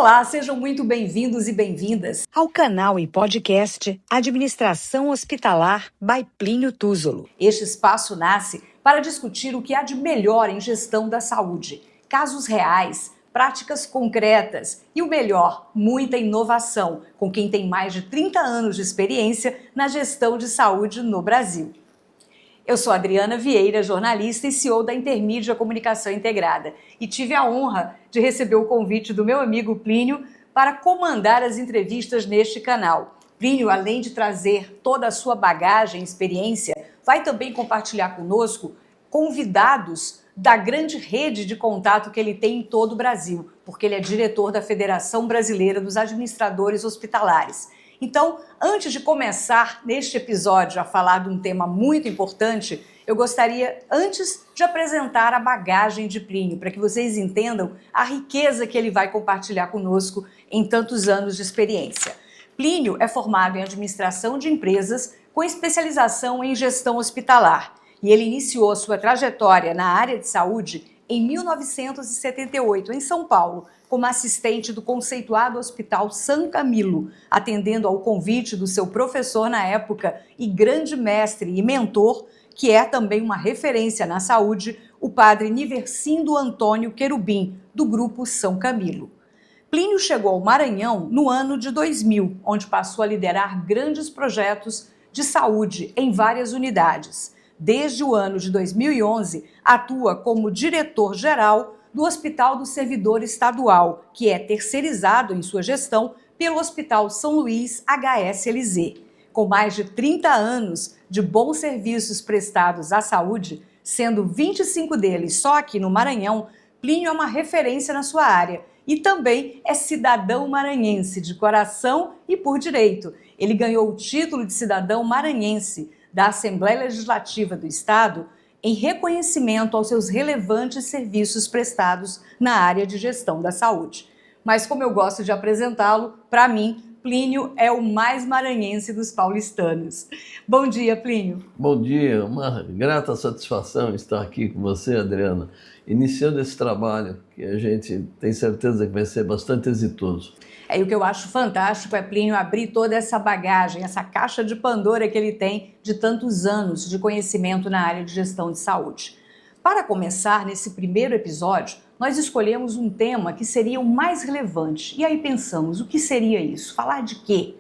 Olá, sejam muito bem-vindos e bem-vindas ao canal e podcast Administração Hospitalar by Plínio Túzolo. Este espaço nasce para discutir o que há de melhor em gestão da saúde, casos reais, práticas concretas e o melhor, muita inovação, com quem tem mais de 30 anos de experiência na gestão de saúde no Brasil. Eu sou Adriana Vieira, jornalista e CEO da Intermídia Comunicação Integrada, e tive a honra de receber o convite do meu amigo Plínio para comandar as entrevistas neste canal. Plínio, além de trazer toda a sua bagagem e experiência, vai também compartilhar conosco convidados da grande rede de contato que ele tem em todo o Brasil, porque ele é diretor da Federação Brasileira dos Administradores Hospitalares. Então, antes de começar neste episódio a falar de um tema muito importante, eu gostaria antes de apresentar a bagagem de Plínio, para que vocês entendam a riqueza que ele vai compartilhar conosco em tantos anos de experiência. Plínio é formado em administração de empresas com especialização em gestão hospitalar e ele iniciou sua trajetória na área de saúde em 1978, em São Paulo, como assistente do conceituado Hospital São Camilo, atendendo ao convite do seu professor na época e grande mestre e mentor, que é também uma referência na saúde, o padre Niversindo Antônio Querubim, do Grupo São Camilo. Plínio chegou ao Maranhão no ano de 2000, onde passou a liderar grandes projetos de saúde em várias unidades. Desde o ano de 2011, atua como diretor-geral do Hospital do Servidor Estadual, que é terceirizado em sua gestão pelo Hospital São Luís HSLZ. Com mais de 30 anos de bons serviços prestados à saúde, sendo 25 deles só aqui no Maranhão, Plínio é uma referência na sua área e também é cidadão maranhense de coração e por direito. Ele ganhou o título de cidadão maranhense da Assembleia Legislativa do Estado em reconhecimento aos seus relevantes serviços prestados na área de gestão da saúde. Mas como eu gosto de apresentá-lo, para mim, Plínio é o mais maranhense dos paulistanos. Bom dia, Plínio. Bom dia, uma grata satisfação estar aqui com você, Adriana, iniciando esse trabalho que a gente tem certeza que vai ser bastante exitoso. E o que eu acho fantástico é Plínio abrir toda essa bagagem, essa caixa de Pandora que ele tem de tantos anos de conhecimento na área de gestão de saúde. Para começar, nesse primeiro episódio, nós escolhemos um tema que seria o mais relevante. E aí pensamos, o que seria isso? Falar de quê?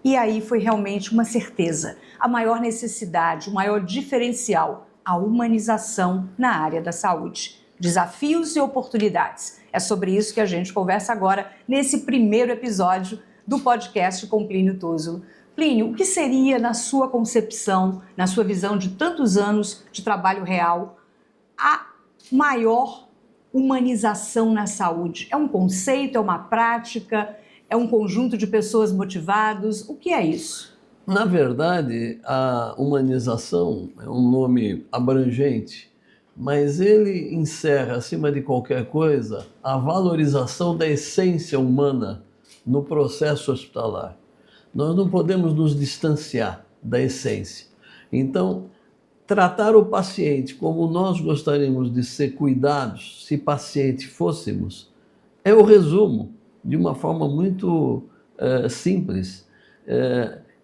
E aí foi realmente uma certeza. A maior necessidade, o maior diferencial, a humanização na área da saúde. Desafios e oportunidades. É sobre isso que a gente conversa agora nesse primeiro episódio do podcast com Plínio Túzolo. Plínio, o que seria, na sua concepção, na sua visão de tantos anos de trabalho real, a maior humanização na saúde? É um conceito, é uma prática, é um conjunto de pessoas motivadas? O que é isso? Na verdade, a humanização é um nome abrangente, mas ele encerra, acima de qualquer coisa, a valorização da essência humana no processo hospitalar. Nós não podemos nos distanciar da essência. Então, tratar o paciente como nós gostaríamos de ser cuidados, se paciente fôssemos, é o resumo, de uma forma muito simples.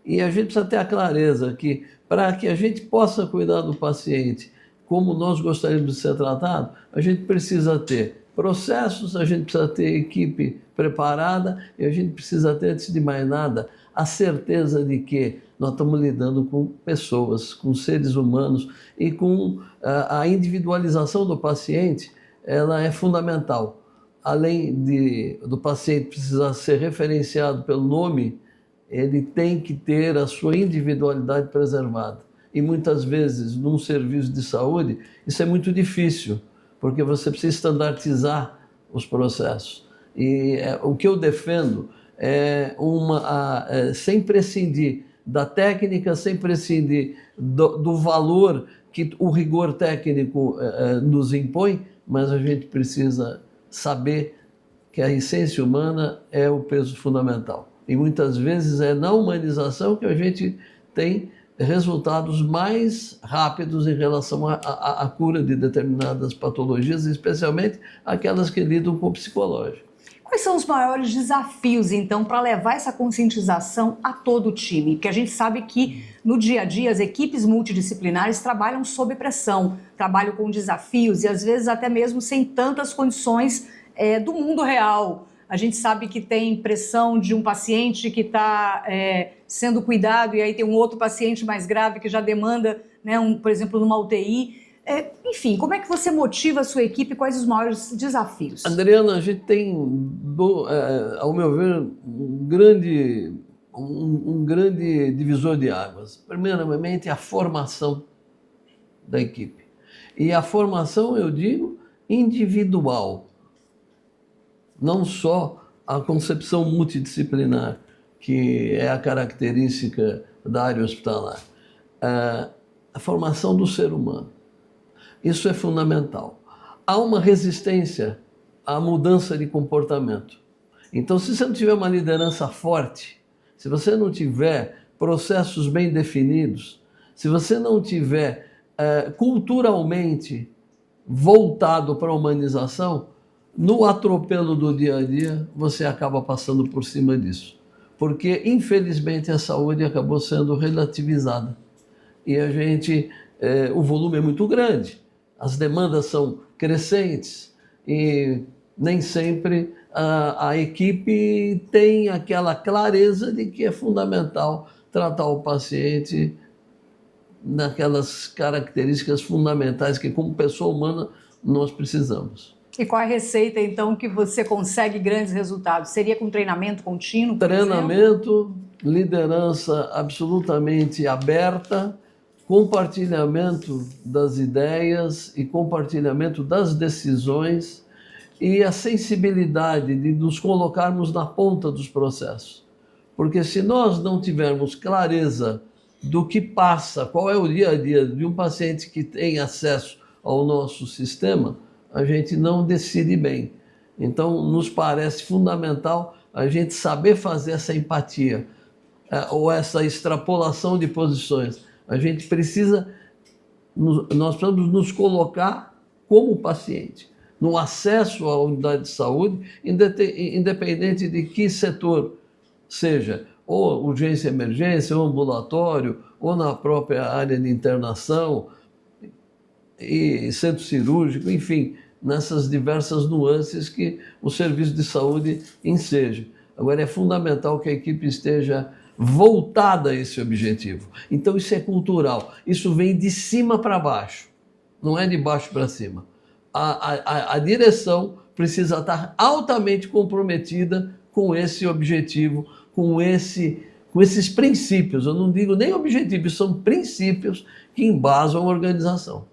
E a gente precisa ter a clareza que, para que a gente possa cuidar do paciente como nós gostaríamos de ser tratado, a gente precisa ter processos, a gente precisa ter equipe preparada e a gente precisa ter, antes de mais nada, a certeza de que nós estamos lidando com pessoas, com seres humanos e com a individualização do paciente, ela é fundamental. Além do paciente precisar ser referenciado pelo nome, ele tem que ter a sua individualidade preservada. E muitas vezes, num serviço de saúde, isso é muito difícil, porque você precisa estandartizar os processos. E o que eu defendo é sem prescindir da técnica, sem prescindir do valor que o rigor técnico nos impõe, mas a gente precisa saber que a essência humana é o peso fundamental. E muitas vezes é na humanização que a gente tem resultados mais rápidos em relação à cura de determinadas patologias, especialmente aquelas que lidam com o psicológico. Quais são os maiores desafios, então, para levar essa conscientização a todo o time? Porque a gente sabe que, no dia a dia, as equipes multidisciplinares trabalham sob pressão, trabalham com desafios e, às vezes, até mesmo sem tantas condições do mundo real. A gente sabe que tem pressão de um paciente que está sendo cuidado e aí tem um outro paciente mais grave que já demanda, né, por exemplo, numa UTI. Enfim, como é que você motiva a sua equipe? Quais os maiores desafios? Adriana, a gente tem, ao meu ver, um grande divisor de águas. Primeiramente, a formação da equipe. E a formação, eu digo, individual. Não só a concepção multidisciplinar, que é a característica da área hospitalar. A formação do ser humano. Isso é fundamental. Há uma resistência à mudança de comportamento. Então, se você não tiver uma liderança forte, se você não tiver processos bem definidos, se você não tiver culturalmente voltado para a humanização, no atropelo do dia a dia, você acaba passando por cima disso. Porque, infelizmente, a saúde acabou sendo relativizada. E o volume é muito grande. As demandas são crescentes e nem sempre a equipe tem aquela clareza de que é fundamental tratar o paciente naquelas características fundamentais que, como pessoa humana, nós precisamos. E qual é a receita, então, que você consegue grandes resultados? Seria com treinamento contínuo, por Treinamento, liderança absolutamente aberta, compartilhamento das ideias e compartilhamento das decisões e a sensibilidade de nos colocarmos na ponta dos processos. Porque se nós não tivermos clareza do que passa, qual é o dia a dia de um paciente que tem acesso ao nosso sistema, a gente não decide bem. Então, nos parece fundamental a gente saber fazer essa empatia ou essa extrapolação de posições. A gente nós precisamos nos colocar como paciente, no acesso à unidade de saúde, independente de que setor seja, ou urgência e emergência, ou ambulatório, ou na própria área de internação, e centro cirúrgico, enfim, nessas diversas nuances que o serviço de saúde enseja. Agora, é fundamental que a equipe esteja voltada a esse objetivo. Então, isso é cultural. Isso vem de cima para baixo, não é de baixo para cima. A direção precisa estar altamente comprometida com esse objetivo, com esses princípios. Eu não digo nem objetivos, são princípios que embasam a organização.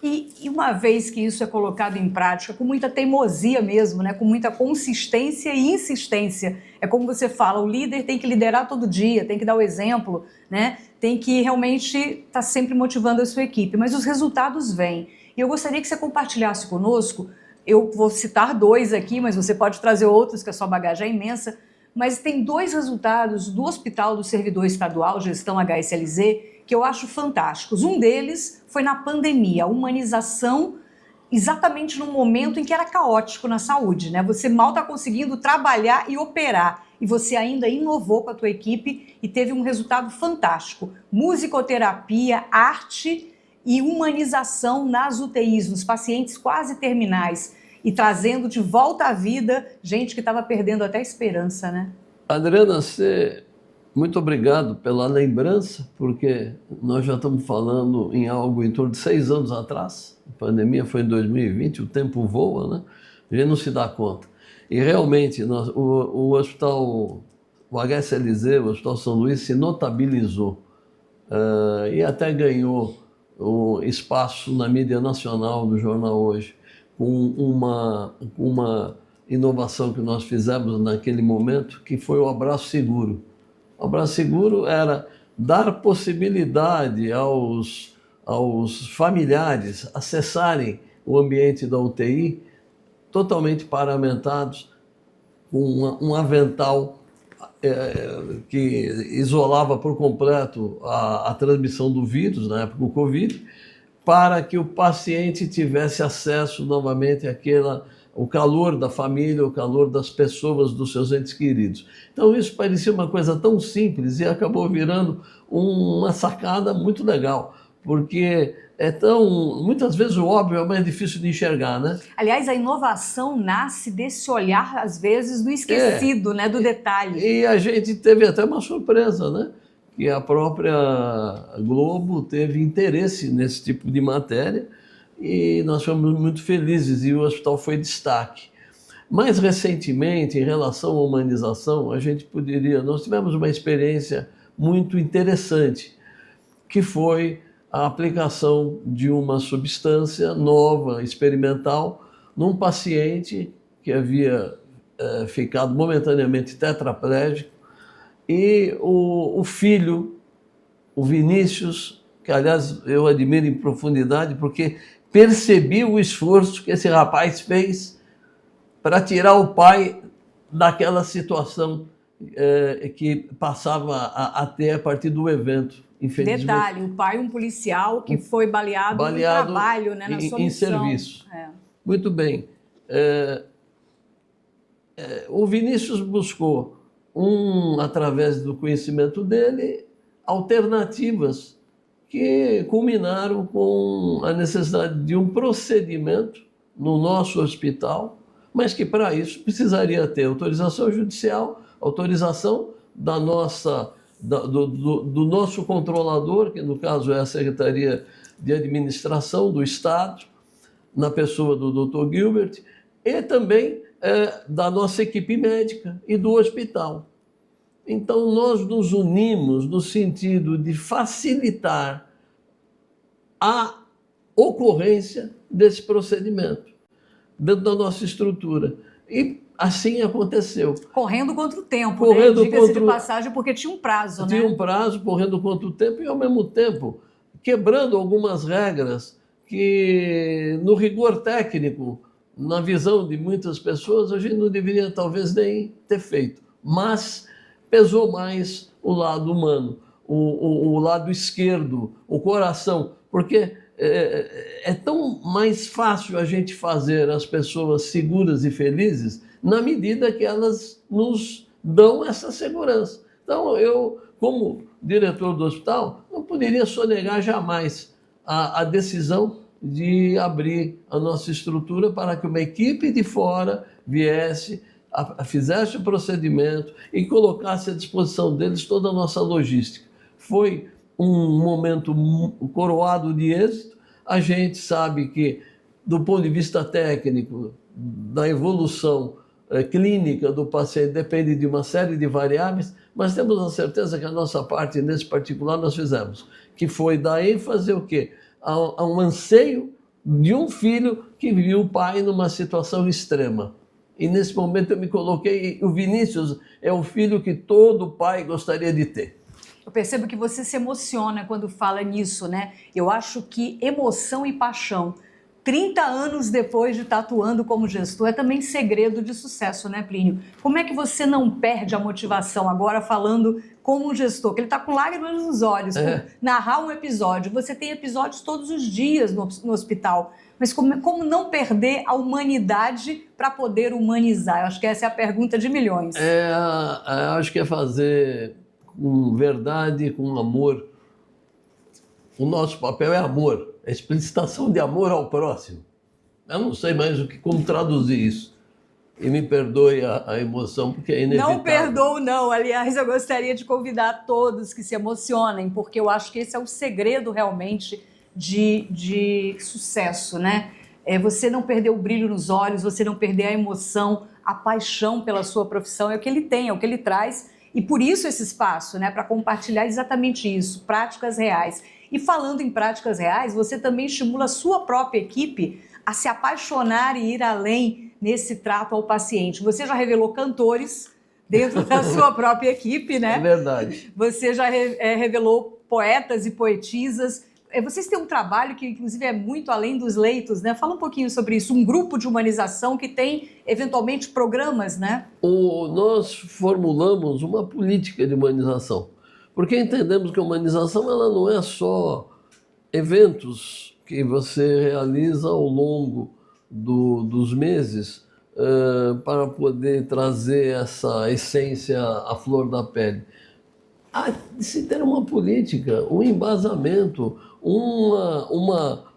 E uma vez que isso é colocado em prática, com muita teimosia mesmo, né? Com muita consistência e insistência, é como você fala, o líder tem que liderar todo dia, tem que dar o exemplo, né? Tem que realmente estar sempre motivando a sua equipe, mas os resultados vêm. E eu gostaria que você compartilhasse conosco, eu vou citar 2 aqui, mas você pode trazer outros, que a sua bagagem é imensa, mas tem 2 resultados do Hospital do Servidor Estadual, gestão HSLZ, que eu acho fantásticos. Um deles foi na pandemia, a humanização exatamente no momento em que era caótico na saúde, né? Você mal está conseguindo trabalhar e operar, e você ainda inovou com a tua equipe e teve um resultado fantástico. Musicoterapia, arte e humanização nas UTIs, nos pacientes quase terminais, e trazendo de volta à vida gente que estava perdendo até a esperança, né? Adriana, muito obrigado pela lembrança, porque nós já estamos falando em algo em torno de 6 anos atrás. A pandemia foi em 2020, o tempo voa, né? A gente não se dá conta. E realmente, o hospital, o HSLZ, o Hospital São Luís, se notabilizou e até ganhou o espaço na mídia nacional do jornal Hoje, com uma inovação que nós fizemos naquele momento, que foi o Abraço Seguro. O Abraço Seguro era dar possibilidade aos familiares acessarem o ambiente da UTI totalmente paramentados, com um avental que isolava por completo a transmissão do vírus, na época do Covid, para que o paciente tivesse acesso novamente o calor da família, o calor das pessoas, dos seus entes queridos. Então isso parecia uma coisa tão simples e acabou virando uma sacada muito legal, porque muitas vezes o óbvio é mais difícil de enxergar, né? Aliás, a inovação nasce desse olhar, às vezes, do esquecido, né? Do detalhe. E a gente teve até uma surpresa, né? Que a própria Globo teve interesse nesse tipo de matéria e nós fomos muito felizes e o hospital foi destaque. Mais recentemente, em relação à humanização, nós tivemos uma experiência muito interessante, que foi a aplicação de uma substância nova, experimental, num paciente que havia ficado momentaneamente tetraplégico, e o filho, o Vinícius, que aliás eu admiro em profundidade, porque percebi o esforço que esse rapaz fez para tirar o pai daquela situação que passava a ter a partir do evento. Detalhe, o pai um policial que foi baleado no trabalho, né, na sua em missão. serviço. Muito bem. O Vinícius buscou, através do conhecimento dele, alternativas que culminaram com a necessidade de um procedimento no nosso hospital, mas que para isso precisaria ter autorização judicial, autorização do nosso controlador, que no caso é a Secretaria de Administração do Estado, na pessoa do Dr. Gilbert, e também da nossa equipe médica e do hospital. Então nós nos unimos no sentido de facilitar a ocorrência desse procedimento dentro da nossa estrutura. E assim aconteceu. Correndo contra o tempo, né? Diga-se de passagem, porque tinha um prazo, né? Tinha um prazo, correndo contra o tempo e, ao mesmo tempo, quebrando algumas regras que, no rigor técnico, na visão de muitas pessoas, a gente não deveria, talvez, nem ter feito. Mas pesou mais o lado humano, o lado esquerdo, o coração, porque é tão mais fácil a gente fazer as pessoas seguras e felizes na medida que elas nos dão essa segurança. Então, eu, como diretor do hospital, não poderia sonegar jamais a decisão de abrir a nossa estrutura para que uma equipe de fora viesse, fizesse o procedimento e colocasse à disposição deles toda a nossa logística. Foi um momento coroado de êxito. A gente sabe que, do ponto de vista técnico, da evolução clínica do paciente depende de uma série de variáveis, mas temos a certeza que a nossa parte, nesse particular, nós fizemos, que foi dar ênfase ao quê? A um anseio de um filho que viu o pai numa situação extrema. E nesse momento eu me coloquei, o Vinícius é o filho que todo pai gostaria de ter. Eu percebo que você se emociona quando fala nisso, né? Eu acho que emoção e paixão, 30 anos depois de estar atuando como gestor, é também segredo de sucesso, né, Plínio? Como é que você não perde a motivação agora falando como gestor? Que ele está com lágrimas nos olhos, por narrar um episódio. Você tem episódios todos os dias no hospital, mas como não perder a humanidade para poder humanizar? Eu acho que essa é a pergunta de milhões. Acho que é fazer com verdade, com amor. O nosso papel é amor, a explicitação de amor ao próximo. Eu não sei mais como traduzir isso. E me perdoe a emoção, porque é inevitável. Não perdoo, não. Aliás, eu gostaria de convidar todos que se emocionem, porque eu acho que esse é o segredo realmente de sucesso, né? É você não perder o brilho nos olhos, você não perder a emoção, a paixão pela sua profissão. É o que ele tem, é o que ele traz. E por isso esse espaço, né? Para compartilhar exatamente isso, práticas reais. E falando em práticas reais, você também estimula a sua própria equipe a se apaixonar e ir além nesse trato ao paciente. Você já revelou cantores dentro da sua própria equipe, né? É verdade. Você já revelou poetas e poetisas. Vocês têm um trabalho que, inclusive, é muito além dos leitos, né? Fala um pouquinho sobre isso. Um grupo de humanização que tem, eventualmente, programas, né? Nós formulamos uma política de humanização. Porque entendemos que a humanização ela não é só eventos que você realiza ao longo dos meses para poder trazer essa essência à flor da pele. Há de se ter uma política, um embasamento,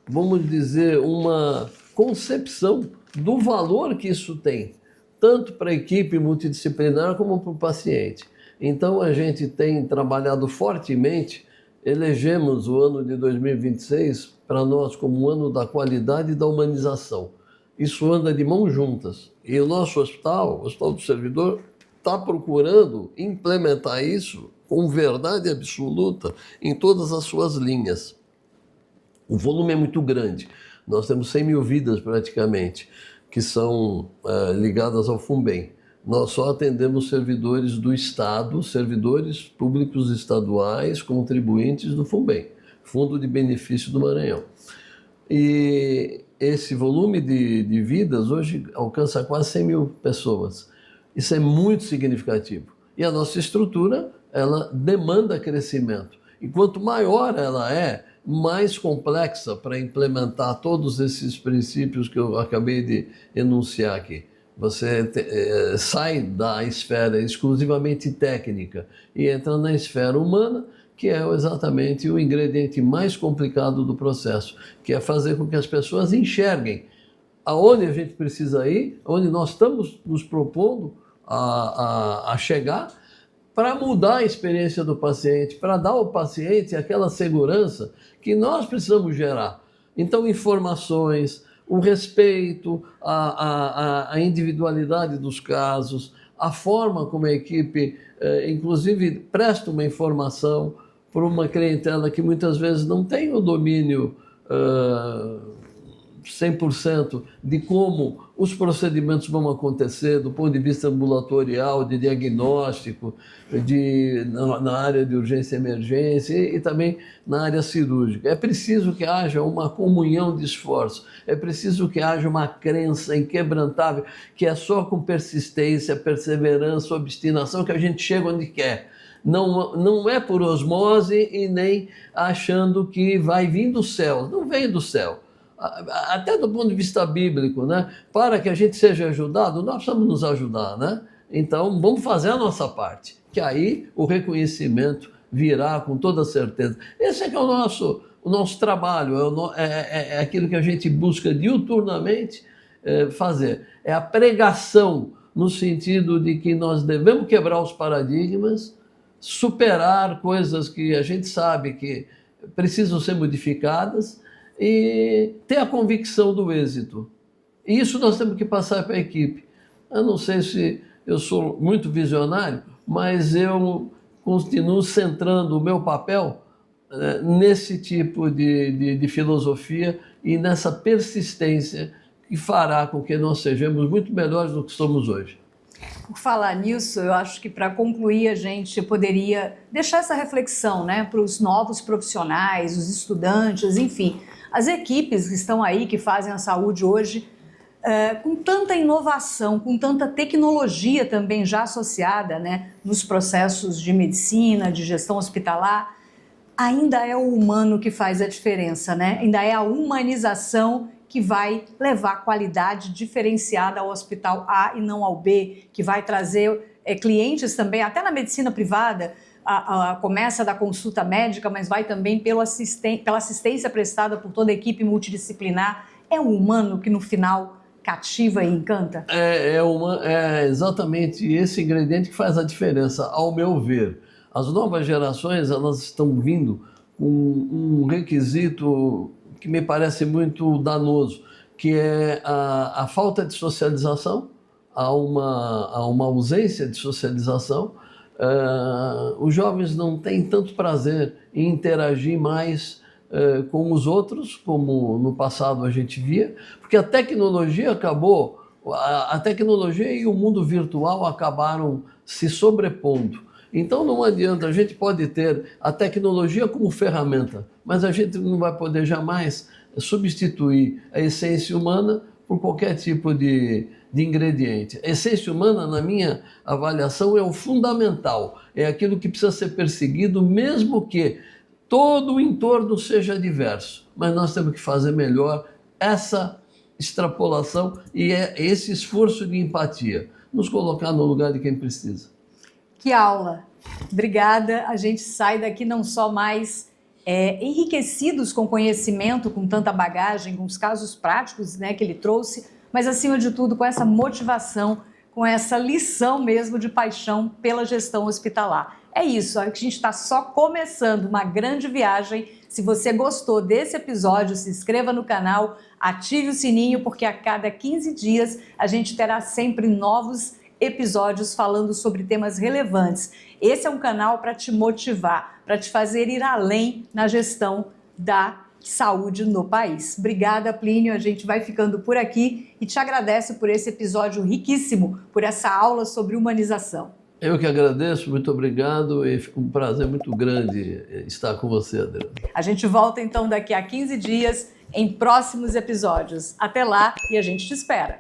vamos dizer, uma concepção do valor que isso tem, tanto para a equipe multidisciplinar como para o paciente. Então, a gente tem trabalhado fortemente, elegemos o ano de 2026 para nós como um ano da qualidade e da humanização. Isso anda de mãos juntas. E o nosso hospital, o Hospital do Servidor, está procurando implementar isso com verdade absoluta em todas as suas linhas. O volume é muito grande. Nós temos 100 mil vidas praticamente, que são ligadas ao FUNBEM. Nós só atendemos servidores do Estado, servidores públicos estaduais, contribuintes do FUNBEM, Fundo de Benefício do Maranhão. E esse volume de vidas hoje alcança quase 100 mil pessoas. Isso é muito significativo. E a nossa estrutura, ela demanda crescimento. E quanto maior ela é, mais complexa para implementar todos esses princípios que eu acabei de enunciar aqui. Você sai da esfera exclusivamente técnica e entra na esfera humana, que é exatamente o ingrediente mais complicado do processo, que é fazer com que as pessoas enxerguem aonde a gente precisa ir, onde nós estamos nos propondo a chegar, para mudar a experiência do paciente, para dar ao paciente aquela segurança que nós precisamos gerar. Então, informações, o respeito, a individualidade dos casos, a forma como a equipe, inclusive, presta uma informação para uma clientela que muitas vezes não tem o domínio 100% de como os procedimentos vão acontecer do ponto de vista ambulatorial, de diagnóstico, na área de urgência e emergência e também na área cirúrgica. É preciso que haja uma comunhão de esforço, é preciso que haja uma crença inquebrantável, que é só com persistência, perseverança, obstinação que a gente chega onde quer. Não é por osmose e nem achando que vai vir do céu, não vem do céu. Até do ponto de vista bíblico, né? Para que a gente seja ajudado, nós precisamos nos ajudar, né? Então, vamos fazer a nossa parte, que aí o reconhecimento virá com toda certeza. Esse é que é o nosso trabalho, é aquilo que a gente busca diuturnamente fazer. É a pregação no sentido de que nós devemos quebrar os paradigmas, superar coisas que a gente sabe que precisam ser modificadas, e ter a convicção do êxito. E isso nós temos que passar para a equipe. Eu não sei se eu sou muito visionário, mas eu continuo centrando o meu papel nesse tipo de filosofia e nessa persistência que fará com que nós sejamos muito melhores do que somos hoje. Por falar nisso, eu acho que para concluir a gente poderia deixar essa reflexão, né, para os novos profissionais, os estudantes, enfim, as equipes que estão aí, que fazem a saúde hoje, com tanta inovação, com tanta tecnologia também já associada, né, nos processos de medicina, de gestão hospitalar, ainda é o humano que faz a diferença, né? Ainda é a humanização que vai levar qualidade diferenciada ao hospital A e não ao B, que vai trazer clientes também, até na medicina privada, começa da consulta médica, mas vai também pela assistência prestada por toda a equipe multidisciplinar. É o humano que no final cativa e encanta? É exatamente esse ingrediente que faz a diferença, ao meu ver. As novas gerações, elas estão vindo com um requisito que me parece muito danoso, que é a falta de socialização, há uma ausência de socialização. Os jovens não têm tanto prazer em interagir mais com os outros, como no passado a gente via, porque a tecnologia acabou, a tecnologia e o mundo virtual acabaram se sobrepondo. Então não adianta, a gente pode ter a tecnologia como ferramenta, mas a gente não vai poder jamais substituir a essência humana por qualquer tipo de ingrediente. A essência humana, na minha avaliação, é o fundamental, é aquilo que precisa ser perseguido, mesmo que todo o entorno seja diverso. Mas nós temos que fazer melhor essa extrapolação e é esse esforço de empatia, nos colocar no lugar de quem precisa. Que aula! Obrigada. A gente sai daqui não só mais enriquecidos com conhecimento, com tanta bagagem, com os casos práticos, né, que ele trouxe, mas acima de tudo com essa motivação, com essa lição mesmo de paixão pela gestão hospitalar. É isso, a gente está só começando uma grande viagem. Se você gostou desse episódio, se inscreva no canal, ative o sininho, porque a cada 15 dias a gente terá sempre novos episódios falando sobre temas relevantes. Esse é um canal para te motivar, para te fazer ir além na gestão da saúde no país. Obrigada, Plínio. A gente vai ficando por aqui e te agradece por esse episódio riquíssimo, por essa aula sobre humanização. Eu que agradeço, muito obrigado e um prazer muito grande estar com você, Adriana. A gente volta então daqui a 15 dias em próximos episódios. Até lá e a gente te espera.